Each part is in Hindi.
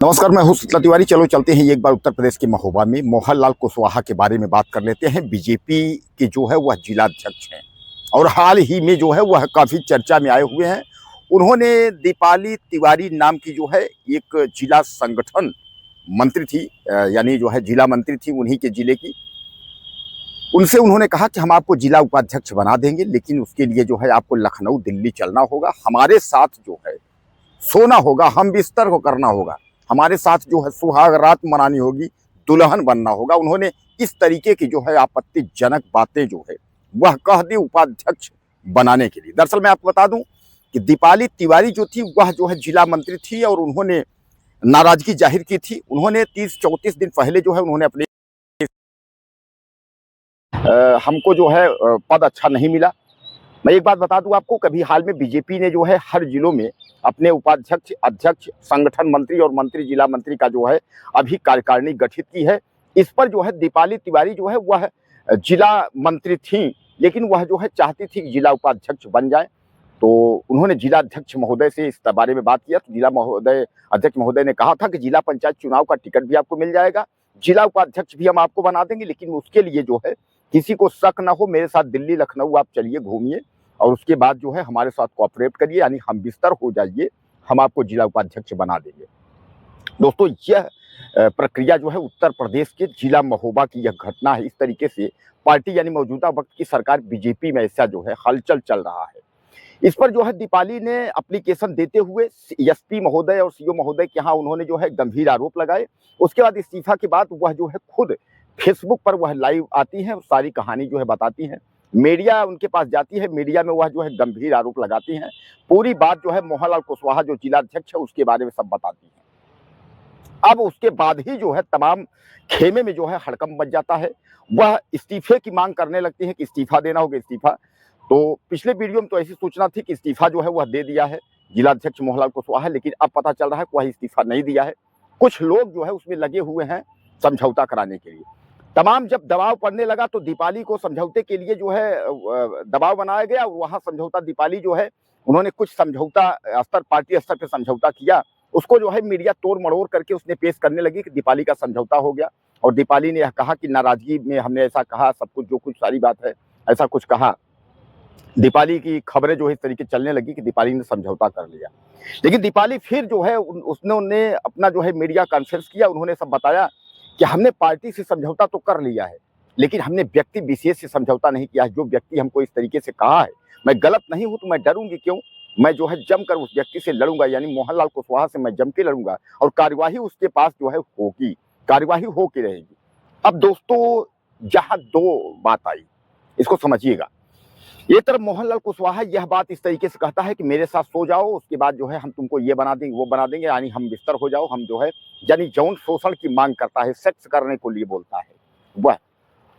नमस्कार, मैं हूं शीतला तिवारी। चलो चलते हैं एक बार उत्तर प्रदेश के महोबा में मोहनलाल कुशवाहा के बारे में बात कर लेते हैं। बीजेपी के जो है वह जिलाध्यक्ष हैं और हाल ही में जो है वह काफ़ी चर्चा में आए हुए हैं। उन्होंने दीपाली तिवारी नाम की जो है एक जिला संगठन मंत्री थी, यानी जो है जिला मंत्री थी उन्हीं के जिले की। उनसे उन्होंने कहा कि हम आपको जिला उपाध्यक्ष बना देंगे, लेकिन उसके लिए जो है आपको लखनऊ दिल्ली चलना होगा, हमारे साथ जो है सोना होगा, हम बिस्तर को करना होगा, हमारे साथ जो है सुहाग रात मनानी होगी, दुल्हन बनना होगा। उन्होंने इस तरीके की जो है आपत्तिजनक बातें जो है वह कह दी उपाध्यक्ष बनाने के लिए। दरअसल मैं आपको बता दूं कि दीपाली तिवारी जो थी वह जो है जिला मंत्री थी और उन्होंने नाराजगी जाहिर की थी। उन्होंने 30-34 दिन पहले जो है उन्होंने अपने हमको जो है पद अच्छा नहीं मिला। मैं एक बात बता दूं आपको, कभी हाल में बीजेपी ने जो है हर जिलों में अपने उपाध्यक्ष, अध्यक्ष, संगठन मंत्री और मंत्री, जिला मंत्री का जो है अभी कार्यकारिणी गठित की है। इस पर जो है दीपाली तिवारी जो है वह जिला मंत्री थी, लेकिन वह जो है चाहती थी कि जिला उपाध्यक्ष बन जाए। तो उन्होंने जिलाध्यक्ष महोदय से इस बारे में बात किया, तो जिला महोदय अध्यक्ष महोदय ने कहा था कि जिला पंचायत चुनाव का टिकट भी आपको मिल जाएगा, जिला उपाध्यक्ष भी हम आपको बना देंगे, लेकिन उसके लिए जो है किसी को शक ना हो, मेरे साथ दिल्ली लखनऊ आप चलिए, घूमिए और उसके बाद जो है हमारे साथ कोऑपरेट करिए, यानी हम बिस्तर हो जाइए, हम आपको जिला उपाध्यक्ष बना देंगे। दोस्तों, यह प्रक्रिया जो है उत्तर प्रदेश के जिला महोबा की यह घटना है। इस तरीके से पार्टी यानी मौजूदा वक्त की सरकार बीजेपी में ऐसा जो है हलचल चल रहा है। इस पर जो है दीपाली ने एप्लीकेशन देते हुए एसपी महोदय और सीओ महोदय के यहाँ उन्होंने जो है गंभीर आरोप लगाए। उसके बाद इस्तीफा के बाद वह जो है खुद फेसबुक पर वह लाइव आती हैं, सारी कहानी जो है बताती हैं, मीडिया उनके पास जाती है, मीडिया में वह जो है गंभीर आरोप लगाती हैं, पूरी बात जो है मोहनलाल कुशवाहा जो जिलाध्यक्ष है उसके बारे में सब बताती हैं। अब उसके बाद ही जो है तमाम खेमे में जो है हड़कंप मच जाता है। वह इस्तीफे की मांग करने लगती है कि इस्तीफा देना होगा, इस्तीफा। तो पिछले वीडियो में तो ऐसी सूचना थी कि इस्तीफा जो है वह दे दिया है जिलाध्यक्ष मोहनलाल कुशवाहा, लेकिन अब पता चल रहा है कि वह इस्तीफा नहीं दिया है। कुछ लोग जो है उसमें लगे हुए हैं समझौता कराने के लिए। तमाम जब दबाव पड़ने लगा तो दीपाली को समझौते के लिए जो है दबाव बनाया गया और वहाँ समझौता दीपाली जो है उन्होंने कुछ समझौता स्तर, पार्टी स्तर पे समझौता किया। उसको जो है मीडिया तोड़ मड़ोड़ करके उसने पेश करने लगी कि दीपाली का समझौता हो गया और दीपाली ने यह कहा कि नाराजगी में हमने ऐसा कहा, सब कुछ जो कुछ सारी बात है ऐसा कुछ कहा। दीपाली की खबरें जो है इस तरीके चलने लगी कि दीपाली ने समझौता कर लिया। लेकिन दीपाली फिर जो है उसने अपना जो है मीडिया कॉन्फ्रेंस किया, उन्होंने सब बताया कि हमने पार्टी से समझौता तो कर लिया है, लेकिन हमने व्यक्ति विशेष से समझौता नहीं किया है। जो व्यक्ति हमको इस तरीके से कहा है, मैं गलत नहीं हूं तो मैं डरूंगी क्यों? मैं जो है जमकर उस व्यक्ति से लड़ूंगा, यानी मोहनलाल कुशवाहा से मैं जम के लड़ूंगा और कार्यवाही उसके पास जो है होगी, कार्यवाही हो के रहेगी। अब दोस्तों, जहां दो बात आई, इसको समझिएगा। एक तरफ मोहनलाल कुशवाहा यह बात इस तरीके से कहता है कि मेरे साथ सो जाओ, उसके बाद जो है हम तुमको ये बना देंगे, वो बना देंगे, यानी हम बिस्तर हो जाओ, हम जो है यानी यौन शोषण की मांग करता है, सेक्स करने को लिए बोलता है वह।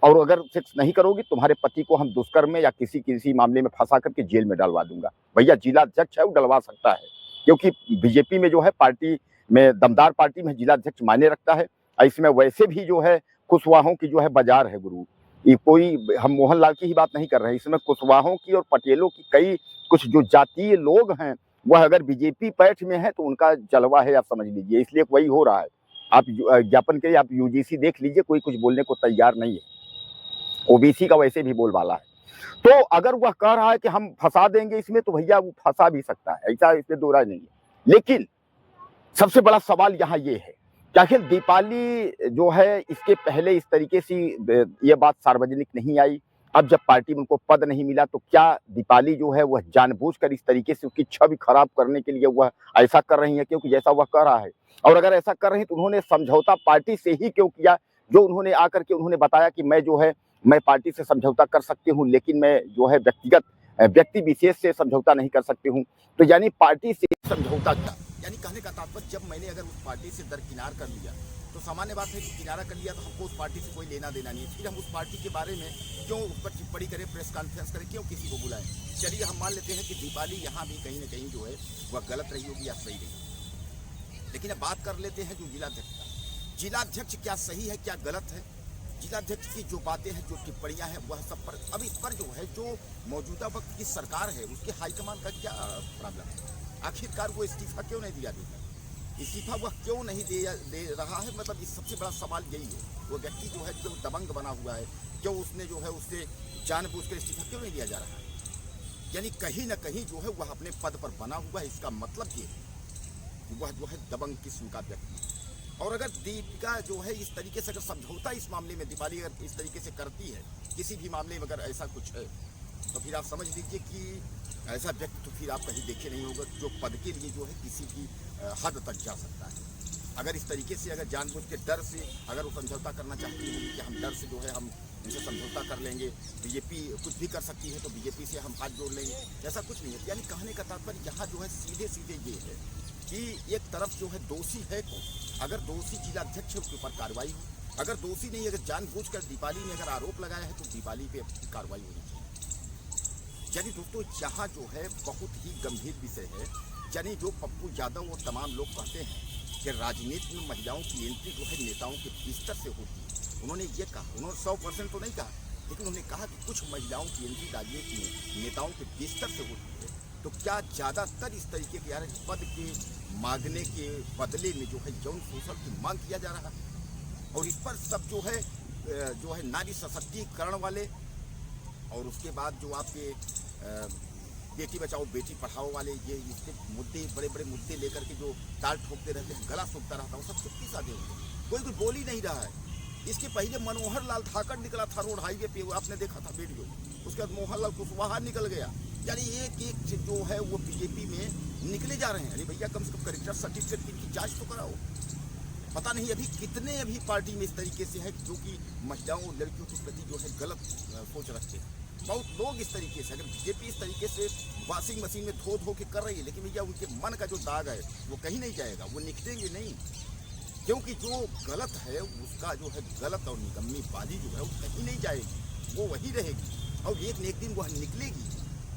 और अगर सेक्स नहीं करोगी तुम्हारे पति को हम दुष्कर्म में या किसी किसी मामले में फंसा करके जेल में डलवा दूंगा। भैया जिलाध्यक्ष है, वो डलवा सकता है, क्योंकि बीजेपी में जो है पार्टी में, दमदार पार्टी में जिलाध्यक्ष मायने रखता है। इसमें वैसे भी जो है कुशवाहों की जो है बाजार है गुरु। ये कोई हम मोहनलाल की ही बात नहीं कर रहे हैं, इसमें कुशवाहों की और पटेलों की कई कुछ जो जातीय लोग हैं वह अगर बीजेपी पैठ में है तो उनका जलवा है, आप समझ लीजिए। इसलिए वही हो रहा है। आप ज्ञापन करिए, आप यूजीसी देख लीजिए, कोई कुछ बोलने को तैयार नहीं है। ओबीसी का वैसे भी बोलबाला है। तो अगर वह कह रहा है कि हम फंसा देंगे इसमें, तो भैया वो फंसा भी सकता है, ऐसा इसमें दो राय नहीं है। लेकिन सबसे बड़ा सवाल यहाँ ये है कि आखिर दीपाली जो है इसके पहले इस तरीके से ये बात सार्वजनिक नहीं आई। अब जब पार्टी में उनको पद नहीं मिला तो क्या दीपाली जो है वह जानबूझकर इस तरीके से उसकी छवि खराब करने के लिए वह ऐसा कर रही है? क्योंकि जैसा वह कर रहा है, और अगर ऐसा कर रही है तो उन्होंने समझौता पार्टी से ही क्यों किया? जो उन्होंने आकर के उन्होंने बताया कि मैं जो है मैं पार्टी से समझौता कर सकती हूँ, लेकिन मैं जो है व्यक्तिगत व्यक्ति विशेष से समझौता नहीं कर सकती हूँ। तो यानी पार्टी से समझौता किया, यानी कहने का तात्पर्य जब मैंने अगर उस पार्टी से दरकिनार कर लिया तो सामान्य बात है कि किनारा कर लिया तो हमको उस पार्टी से कोई लेना देना नहीं है। फिर हम उस पार्टी के बारे में क्यों उस पर टिप्पणी करें, प्रेस कॉन्फ्रेंस करें, क्यों किसी को बुलाएं? चलिए हम मान लेते हैं कि दीपाली यहाँ भी कहीं ना कहीं जो है वह गलत रही होगी या सही रही, लेकिन अब बात कर लेते हैं जो जिलाध्यक्ष का। जिलाध्यक्ष क्या सही है क्या गलत है? जिलाध्यक्ष की जो बातें हैं, जो टिप्पणियां हैं, वह सब पर अब इस पर जो है जो मौजूदा वक्त की सरकार है उसके हाईकमान का क्या प्रॉब्लम है? आखिरकार वो इस्तीफा क्यों नहीं दिया देता? इस्तीफा वह क्यों नहीं दे रहा है, मतलब इस सबसे बड़ा सवाल यही है। वो व्यक्ति जो है जो दबंग बना हुआ है, क्यों उसने जो है उससे जानबूझकर इस्तीफा क्यों नहीं दिया जा रहा है? यानी कहीं ना कहीं जो है वह अपने पद पर बना हुआ है। इसका मतलब ये है कि वह जो है दबंग किस्म का व्यक्ति है। और अगर दीपिका जो है इस तरीके से अगर समझौता इस मामले में दीपाली अगर इस तरीके से करती है, किसी भी मामले में अगर ऐसा कुछ है, तो फिर आप समझ लीजिए कि ऐसा व्यक्ति तो फिर आप कहीं देखे नहीं होगा जो पद के लिए जो है किसी भी हद तक जा सकता है। अगर इस तरीके से अगर जानबूझ के डर से अगर वो समझौता करना चाहती है कि हम डर से जो है हम इनसे समझौता कर लेंगे, बीजेपी कुछ भी कर सकती है तो बीजेपी से हम हाथ जोड़ लेंगे, ऐसा कुछ नहीं है। यानी कहने का तात्पर्य यहाँ जो है सीधे सीधे ये है कि एक तरफ जो है दोषी है कौन, अगर दोषी जिलाध्यक्ष है उसके ऊपर कार्रवाई हो, अगर दोषी नहीं, अगर जानबूझकर दीपाली ने अगर आरोप लगाया है तो दीपाली पे कार्रवाई होनी चाहिए। यानी दोस्तों यहाँ जो है बहुत ही गंभीर विषय है। यानी जो पप्पू यादव और तमाम लोग कहते हैं कि राजनीति में महिलाओं की एंट्री जो है नेताओं के बिस्तर से होती है, उन्होंने ये कहा, उन्होंने 100% तो नहीं कहा, लेकिन उन्होंने कहा कि कुछ महिलाओं की एंट्री राजनीति में नेताओं के बिस्तर से होती है। तो क्या ज़्यादातर इस तरीके के यार पद के मांगने के बदले में जो है यौन शोषण की मांग किया जा रहा है, और इस पर सब जो है नारी सशक्तिकरण वाले, और उसके बाद जो आपके बेटी बचाओ बेटी पढ़ाओ वाले, ये इसके मुद्दे बड़े बड़े मुद्दे लेकर के जो ताल ठोकते रहते हैं, गला सूखता रहता है, वो सब चुप्पी साधे होते, कोई कुछ बोल ही नहीं रहा है। इसके पहले मनोहर लाल ठाकर निकला था रोड हाईवे पे, आपने देखा था वीडियो, उसके बाद मोहन लाल कुशवाहा निकल गया। यानी एक एक जो है वो बीजेपी में निकले जा रहे हैं। अरे भैया कम से कम कैरेक्टर सर्टिफिकेट की जांच तो कराओ। पता नहीं अभी कितने अभी पार्टी में इस तरीके से है जो कि महिलाओं और लड़कियों के प्रति जो है गलत सोच रखते हैं। बहुत लोग इस तरीके से, अगर बीजेपी इस तरीके से वॉशिंग मशीन में धो के कर रही है, लेकिन भैया उनके मन का जो दाग है वो कहीं नहीं जाएगा, वो निकलेंगे नहीं, क्योंकि जो गलत है उसका जो है गलत और निकम्मी बाजी जो है वो कहीं नहीं जाएगी, वो वही रहेगी और एक न एक दिन वह निकलेगी।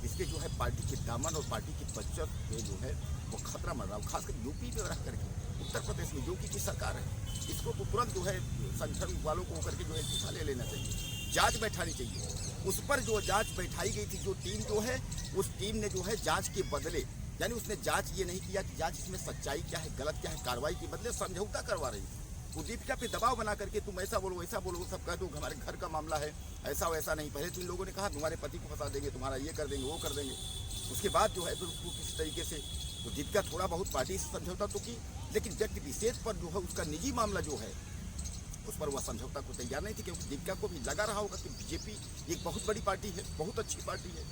इसके जो है पार्टी के दामन और पार्टी की बचत पे जो है वो खतरा मर रहा है। खासकर यूपी में रह करके, उत्तर प्रदेश में योगी की सरकार है, इसको तो तुरंत जो है संगठन वालों को होकर के जो है इस्तीफा ले लेना चाहिए, जांच बैठानी चाहिए। उस पर जो जांच बैठाई गई थी, जो टीम जो है उस टीम ने जो है जांच के बदले, यानी उसने जांच ये नहीं किया कि जांच इसमें सच्चाई क्या है गलत क्या है, कार्रवाई के बदले समझौता करवा रही थी। वो दीपिका पे दबाव बना करके तुम ऐसा बोलो वैसा बोलो, सब कह दो हमारे घर का मामला है, ऐसा वैसा नहीं। पहले तो इन लोगों ने कहा तुम्हारे पति को फंसा देंगे, तुम्हारा ये कर देंगे वो कर देंगे, उसके बाद जो है उसको किस तरीके से तो दीपिका थोड़ा बहुत पार्टी से समझौता तो की, लेकिन व्यक्ति विशेष पर जो है उसका निजी मामला जो है उस पर वह समझौता को तैयार नहीं थी, क्योंकि दीपिका को भी लगा रहा होगा कि बीजेपी एक बहुत बड़ी पार्टी है, बहुत अच्छी पार्टी है,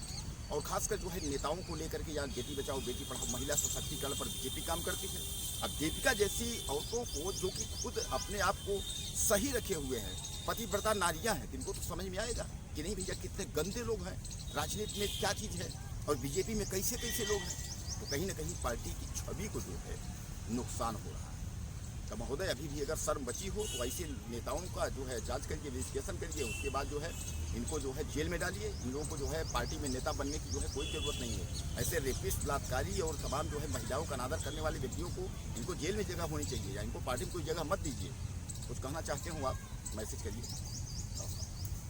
और खासकर जो है नेताओं को लेकर के यहाँ बेटी बचाओ बेटी पढ़ाओ महिला सशक्तिकरण पर बीजेपी काम करती है। अब दीपिका जैसी औरतों को जो कि खुद अपने आप को सही रखे हुए हैं, पतिव्रता नारियां हैं, इनको तो समझ में आएगा कि नहीं भैया कितने गंदे लोग हैं, राजनीति में क्या चीज़ है और बीजेपी में कैसे कैसे लोग हैं। तो कहीं ना कहीं पार्टी की छवि को जो है नुकसान हो रहा है। तो महोदय अभी भी अगर शर्म बची हो तो ऐसे नेताओं का जो है जांच करिए, इन्वेस्टिगेशन करिए, उसके बाद जो है इनको जो है जेल में डालिए। इन लोगों को जो है पार्टी में नेता बनने की जो है कोई ज़रूरत नहीं है। ऐसे रेपिस्ट, बलात्कारी और तमाम जो है महिलाओं का अनादर करने वाले व्यक्तियों को इनको जेल में जगह होनी चाहिए, या इनको पार्टी में कोई जगह मत दीजिए। कुछ कहना चाहते हो आप, मैसेज करिए।